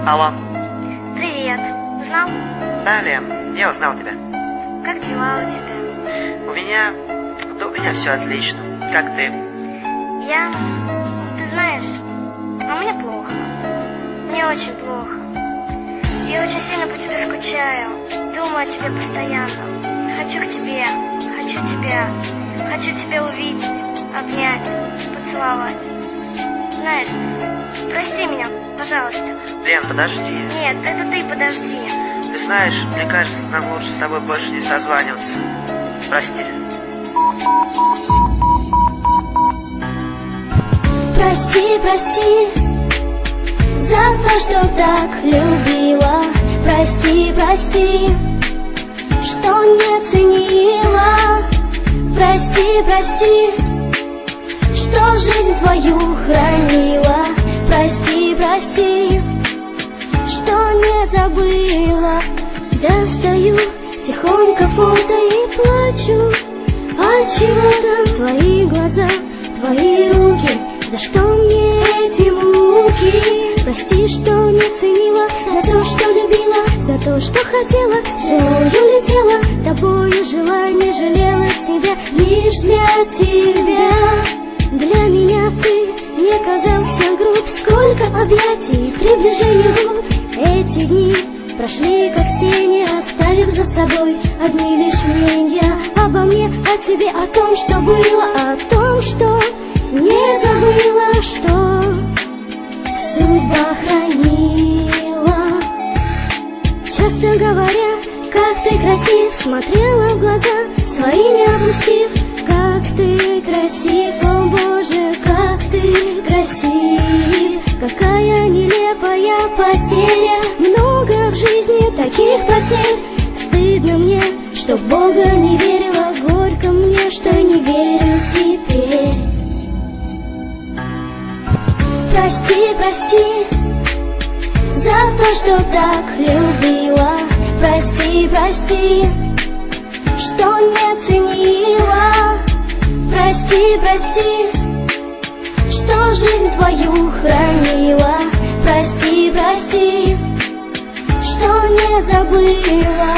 Алло. Привет. Узнал? Да, Лен, я узнал тебя. Как дела у тебя? У меня все отлично. Как ты? Ты знаешь, а мне плохо. Мне очень плохо. Я очень сильно по тебе скучаю. Думаю о тебе постоянно. Хочу к тебе. Хочу тебя. Хочу тебя увидеть, обнять, поцеловать. Знаешь, прости меня, пожалуйста. Лен, подожди. Нет, это ты подожди. Ты знаешь, мне кажется, нам лучше с тобой больше не созваниваться. Прости. Прости, прости за то, что так любила. Прости, прости, что не ценила. Прости, прости, что жизнь твою хранила. Прости, прости, что не забыла. Достаю тихонько фото и плачу. Отчего-то твои глаза, твои руки, за что мне эти муки? Прости, что не ценила, за то, что любила, за то, что хотела, стрелою летела, тобою жила, не жалела себя, лишь для тебя. Для меня ты не казался груб, сколько объятий, приближений губ. Эти дни прошли как тени, оставив за собой одни лишь мнения обо мне, о тебе, о том, что было, о том, что не забыла, что судьба хранила. Часто говоря, как ты красив, смотрела в глаза свои, не опустив. Как ты красив, о Боже, как ты красив. Какая нелепая потеря, много в жизни таких потерь. Стыдно мне, что в Бога не верила, горько мне, что не верю теперь. Прости, прости за то, что так любила. Прости, прости, что не ценила. Прости, прости, что жизнь твою хранила. Прости, прости, что не забыла.